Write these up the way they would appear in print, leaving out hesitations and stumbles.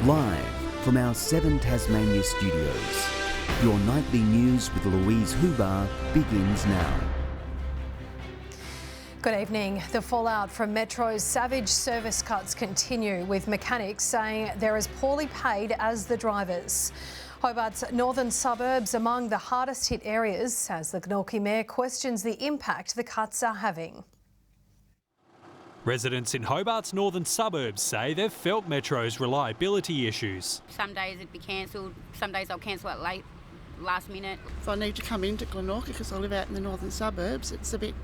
Live from our 7 Tasmania studios, your nightly news with Louise Hobart begins now. Good evening. The fallout from Metro's savage service cuts continue, with mechanics saying they're as poorly paid as the drivers. Hobart's northern suburbs among the hardest hit areas, as the Gnorkey Mayor questions the impact the cuts are having. Residents in Hobart's northern suburbs say they've felt Metro's reliability issues. Some days it'd be cancelled, some days I'll cancel it late, last minute. If I need to come into Glenorchy because I live out in the northern suburbs, it's a bit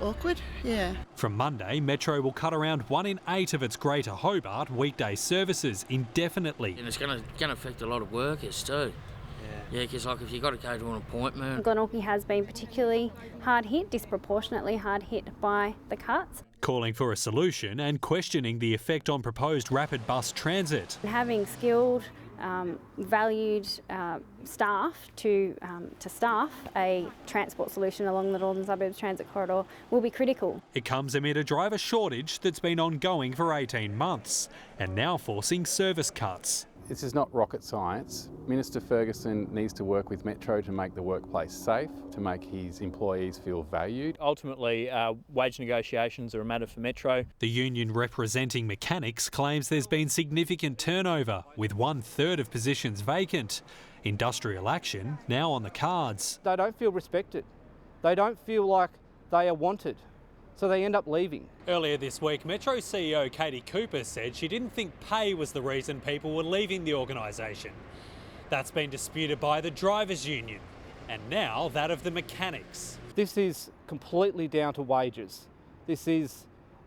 awkward, yeah. From Monday, Metro will cut around 1 in 8 of its Greater Hobart weekday services indefinitely. And it's going to affect a lot of workers too. Yeah, because like if you've got to go to an appointment. Glenorchy has been particularly hard hit, disproportionately hard hit by the cuts. Calling for a solution and questioning the effect on proposed rapid bus transit. Having skilled, valued staff to staff a transport solution along the Northern Suburbs Transit Corridor will be critical. It comes amid a driver shortage that's been ongoing for 18 months and now forcing service cuts. This is not rocket science. Minister Ferguson needs to work with Metro to make the workplace safe, to make his employees feel valued. Ultimately, wage negotiations are a matter for Metro. The union representing mechanics claims there's been significant turnover, with 1/3 of positions vacant. Industrial action now on the cards. They don't feel respected. They don't feel like they are wanted. So they end up leaving. Earlier this week, Metro CEO Katie Cooper said she didn't think pay was the reason people were leaving the organisation. That's been disputed by the drivers' union and now that of the mechanics. This is completely down to wages. This is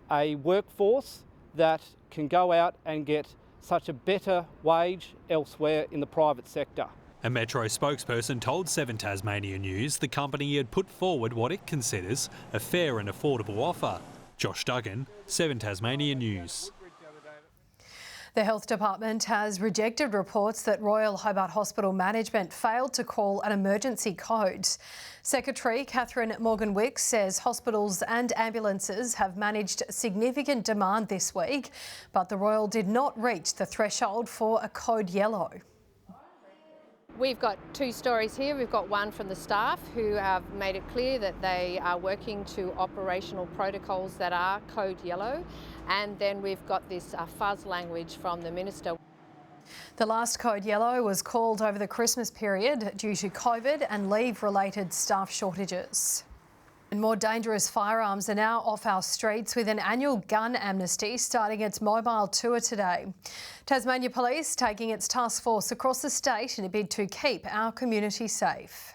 a workforce that can go out and get such a better wage elsewhere in the private sector. A Metro spokesperson told 7 Tasmania News the company had put forward what it considers a fair and affordable offer. Josh Duggan, 7 Tasmania News. The Health Department has rejected reports that Royal Hobart Hospital management failed to call an emergency code. Secretary Catherine Morgan-Wicks says hospitals and ambulances have managed significant demand this week, but the Royal did not reach the threshold for a code yellow. We've got 2 stories here. We've got one from the staff who have made it clear that they are working to operational protocols that are code yellow. And then we've got this fuzz language from the Minister. The last code yellow was called over the Christmas period due to COVID and leave-related staff shortages. And more dangerous firearms are now off our streets with an annual gun amnesty starting its mobile tour today. Tasmania Police taking its task force across the state in a bid to keep our community safe.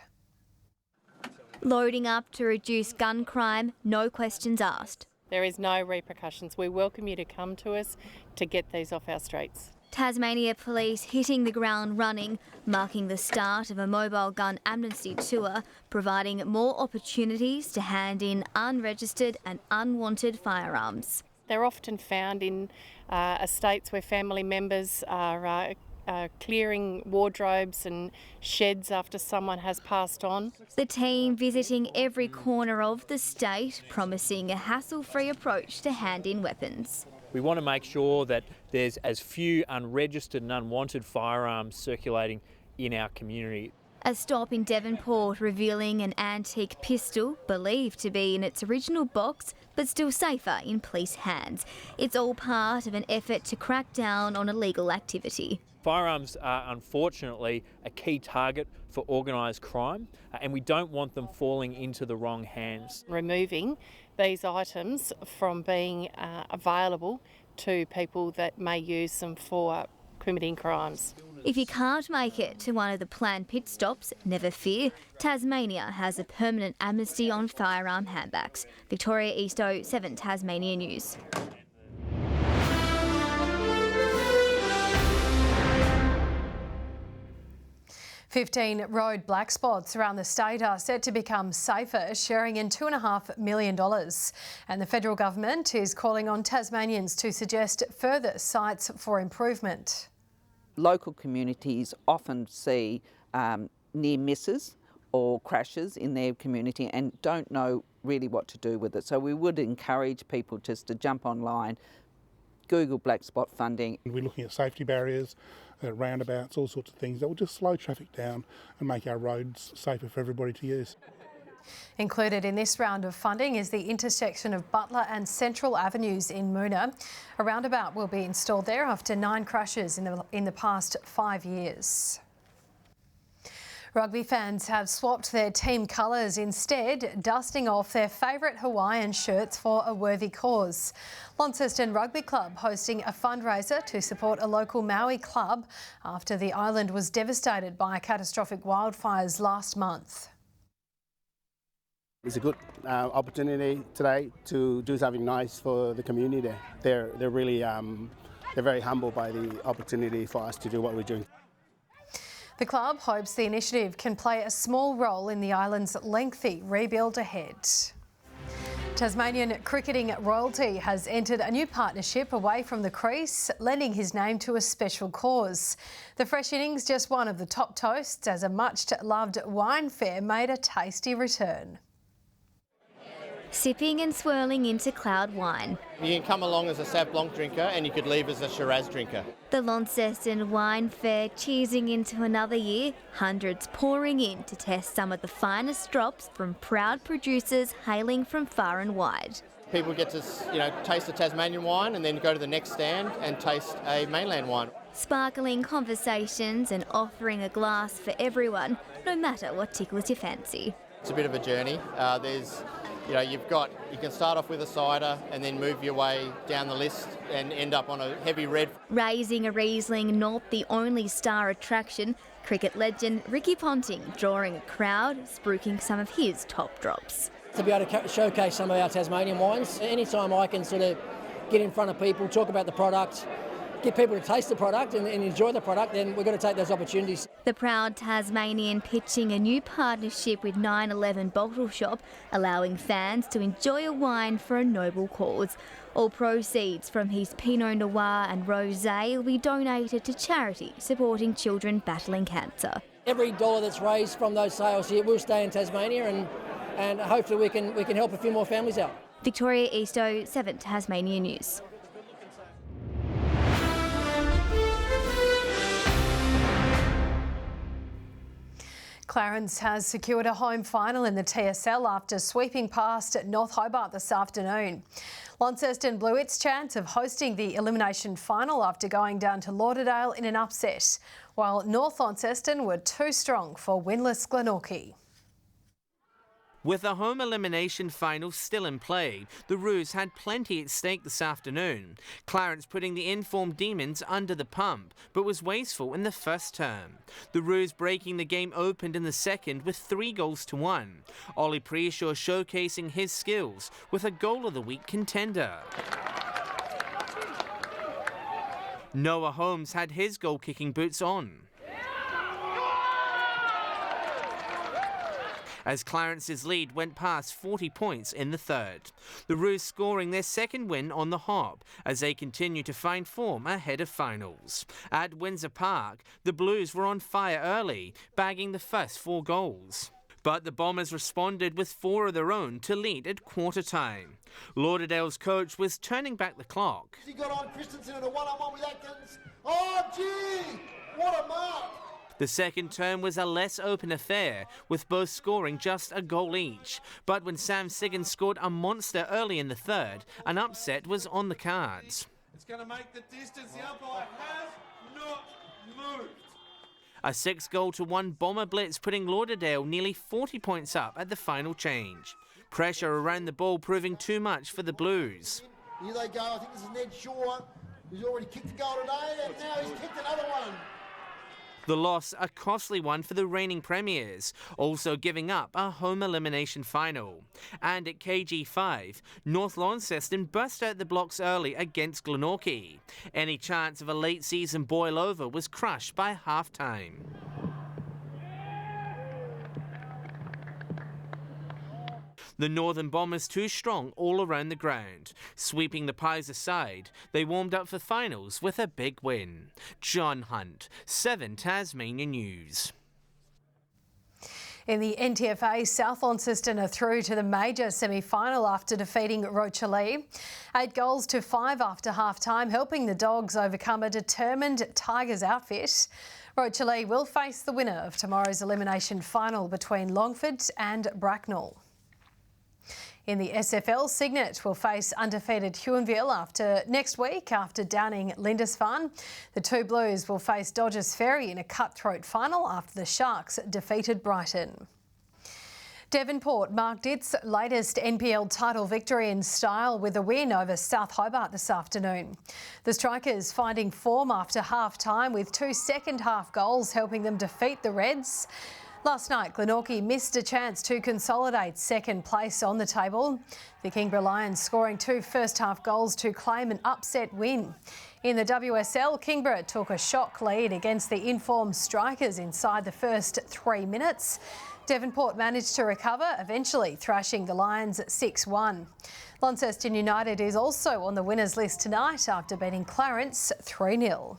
Loading up to reduce gun crime, no questions asked. There is no repercussions. We welcome you to come to us to get these off our streets. Tasmania Police hitting the ground running, marking the start of a mobile gun amnesty tour, providing more opportunities to hand in unregistered and unwanted firearms. They're often found in estates where family members are clearing wardrobes and sheds after someone has passed on. The team visiting every corner of the state, promising a hassle-free approach to hand in weapons. We want to make sure that there's as few unregistered and unwanted firearms circulating in our community. A stop in Devonport revealing an antique pistol believed to be in its original box but still safer in police hands. It's all part of an effort to crack down on illegal activity. Firearms are unfortunately a key target for organised crime and we don't want them falling into the wrong hands. Removing these items from being available to people that may use them for committing crimes. If you can't make it to one of the planned pit stops, never fear. Tasmania has a permanent amnesty on firearm handbags. Victoria Easto, 7 Tasmania News. $15 road black spots around the state are set to become safer, sharing in $2.5 million. And the federal government is calling on Tasmanians to suggest further sites for improvement. Local communities often see near misses or crashes in their community and don't know really what to do with it. So we would encourage people just to jump online, Google black spot funding. We're looking at safety barriers, roundabouts, all sorts of things that will just slow traffic down and make our roads safer for everybody to use. Included in this round of funding is the intersection of Butler and Central Avenues in Moona. A roundabout will be installed there after 9 crashes in the past 5 years. Rugby fans have swapped their team colours instead, dusting off their favourite Hawaiian shirts for a worthy cause. Launceston Rugby Club hosting a fundraiser to support a local Maui club after the island was devastated by catastrophic wildfires last month. It's a good opportunity today to do something nice for the community there. They're really they're very humbled by the opportunity for us to do what we're doing. The club hopes the initiative can play a small role in the island's lengthy rebuild ahead. Tasmanian cricketing royalty has entered a new partnership away from the crease, lending his name to a special cause. The fresh innings just one of the top toasts as a much-loved wine fair made a tasty return. Sipping and swirling into cloud wine. You can come along as a Sauv Blanc drinker and you could leave as a Shiraz drinker. The Launceston Wine Fair cheesing into another year, hundreds pouring in to test some of the finest drops from proud producers hailing from far and wide. People get to, taste a Tasmanian wine and then go to the next stand and taste a mainland wine. Sparkling conversations and offering a glass for everyone, no matter what tickles your fancy. It's a bit of a journey. You can start off with a cider and then move your way down the list and end up on a heavy red. Raising a Riesling, not the only star attraction. Cricket legend Ricky Ponting drawing a crowd, spruiking some of his top drops. To be able to showcase some of our Tasmanian wines, anytime I can sort of get in front of people, talk about the product, get people to taste the product and enjoy the product, then we've got to take those opportunities. The proud Tasmanian pitching a new partnership with 911 Bottle Shop, allowing fans to enjoy a wine for a noble cause. All proceeds from his Pinot Noir and Rosé will be donated to charity supporting children battling cancer. Every dollar that's raised from those sales here will stay in Tasmania and hopefully we can help a few more families out. Victoria Easto, 7 Tasmania News. Clarence has secured a home final in the TSL after sweeping past North Hobart this afternoon. Launceston blew its chance of hosting the elimination final after going down to Lauderdale in an upset, while North Launceston were too strong for winless Glenorchy. With the home elimination final still in play, the Roos had plenty at stake this afternoon. Clarence putting the informed Demons under the pump, but was wasteful in the first term. The Roos breaking the game opened in the second with 3-1. Ollie Preshaw showcasing his skills with a goal of the week contender. Noah Holmes had his goal-kicking boots on. As Clarence's lead went past 40 points in the third. The Roos scoring their second win on the hop as they continue to find form ahead of finals. At Windsor Park, the Blues were on fire early, bagging the first 4 goals. But the Bombers responded with 4 of their own to lead at quarter time. Lauderdale's coach was turning back the clock. He got on Christensen in a one-on-one with Atkins. Oh, gee! What a mark! The second term was a less open affair, with both scoring just a goal each. But when Sam Siggins scored a monster early in the third, an upset was on the cards. It's going to make the distance. The umpire has not moved. A 6-1 Bomber blitz putting Lauderdale nearly 40 points up at the final change. Pressure around the ball proving too much for the Blues. Here they go. I think this is Ned Shaw, who's already kicked a goal today, and now he's kicked another one. The loss, a costly one for the reigning premiers, also giving up a home elimination final. And at KG5, North Launceston burst out the blocks early against Glenorchy. Any chance of a late season boil over was crushed by half-time. The Northern Bombers too strong all around the ground. Sweeping the Pies aside, they warmed up for finals with a big win. John Hunt, 7 Tasmania News. In the NTFA, South Launceston are through to the major semi-final after defeating Rochalee. 8 goals to 5 after half-time, helping the Dogs overcome a determined Tigers outfit. Rochalee will face the winner of tomorrow's elimination final between Longford and Bracknell. In the SFL, Cygnet will face undefeated Huonville next week after downing Lindisfarne. The two Blues will face Dodgers Ferry in a cutthroat final after the Sharks defeated Brighton. Devonport marked its latest NPL title victory in style with a win over South Hobart this afternoon. The Strikers finding form after half-time with 2 second-half goals helping them defeat the Reds. Last night, Glenorchy missed a chance to consolidate second place on the table. The Kingborough Lions scoring 2 first-half goals to claim an upset win. In the WSL, Kingborough took a shock lead against the informed Strikers inside the first 3 minutes. Devonport managed to recover, eventually thrashing the Lions 6-1. Launceston United is also on the winners list tonight after beating Clarence 3-0.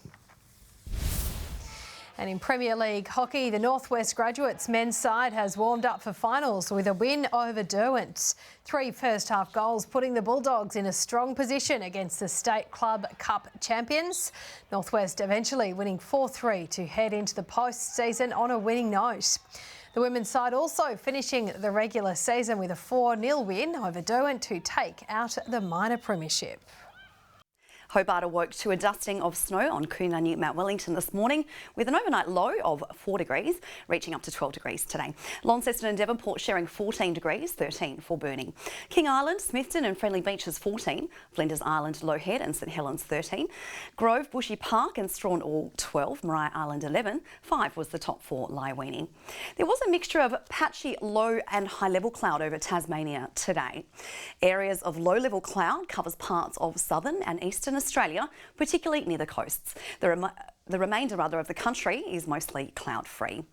And in Premier League hockey, the Northwest Graduates men's side has warmed up for finals with a win over Derwent. 3 first-half goals putting the Bulldogs in a strong position against the State Club Cup champions. Northwest eventually winning 4-3 to head into the post-season on a winning note. The women's side also finishing the regular season with a 4-0 win over Derwent to take out the minor premiership. Hobart awoke to a dusting of snow on Coonamble Mount Wellington this morning with an overnight low of 4 degrees, reaching up to 12 degrees today. Launceston and Devonport sharing 14 degrees, 13 for Burnie. King Island, Smithton and Friendly Beaches 14, Flinders Island, Low Head and St Helens 13, Grove, Bushy Park and Strawn all 12, Maria Island 11, 5 was the top for Lyweenie. There was a mixture of patchy low and high level cloud over Tasmania today. Areas of low level cloud covers parts of southern and eastern Australia, particularly near the coasts. The remainder of the country is mostly cloud-free.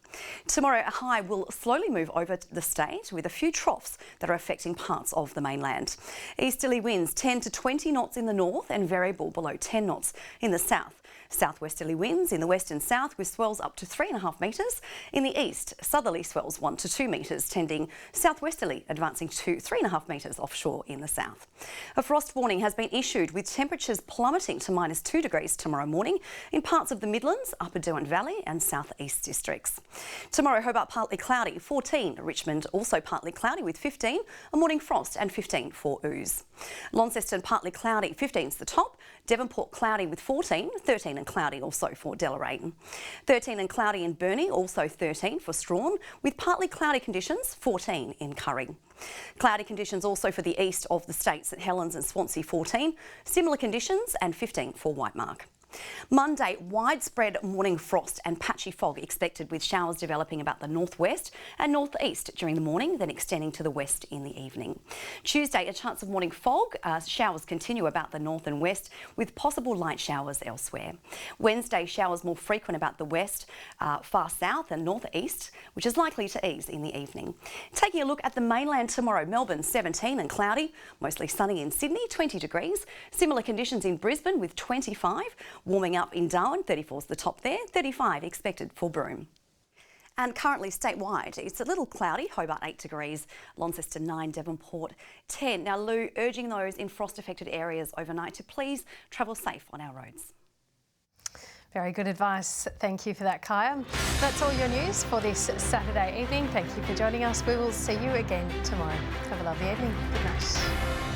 Tomorrow, a high will slowly move over the state with a few troughs that are affecting parts of the mainland. Easterly winds 10 to 20 knots in the north and variable below 10 knots in the south. Southwesterly winds in the west and south with swells up to 3.5 metres. In the east, southerly swells 1 to 2 metres, tending southwesterly, advancing to 3.5 metres offshore in the south. A frost warning has been issued with temperatures plummeting to -2 degrees tomorrow morning in parts of the Midlands, Upper Derwent Valley and South East districts. Tomorrow, Hobart partly cloudy, 14. Richmond also partly cloudy with 15. A morning frost and 15 for ooze. Launceston partly cloudy, 15's the top. Devonport cloudy with 14, 13 and cloudy also for Deloraine. 13 and cloudy in Burnie, also 13 for Strawn, with partly cloudy conditions, 14 in Curry. Cloudy conditions also for the east of the state, St Helens and Swansea 14, similar conditions and 15 for Whitemark. Monday, widespread morning frost and patchy fog expected with showers developing about the northwest and northeast during the morning, then extending to the west in the evening. Tuesday, a chance of morning fog. Showers continue about the north and west with possible light showers elsewhere. Wednesday, showers more frequent about the west, far south and northeast, which is likely to ease in the evening. Taking a look at the mainland tomorrow, Melbourne 17 and cloudy, mostly sunny in Sydney 20 degrees. Similar conditions in Brisbane with 25. Warming up in Darwin, 34's the top there, 35 expected for Broome. And currently statewide, it's a little cloudy, Hobart 8 degrees, Launceston 9, Devonport 10. Now Lou urging those in frost-affected areas overnight to please travel safe on our roads. Very good advice. Thank you for that, Kaya. That's all your news for this Saturday evening. Thank you for joining us. We will see you again tomorrow. Have a lovely evening. Good night.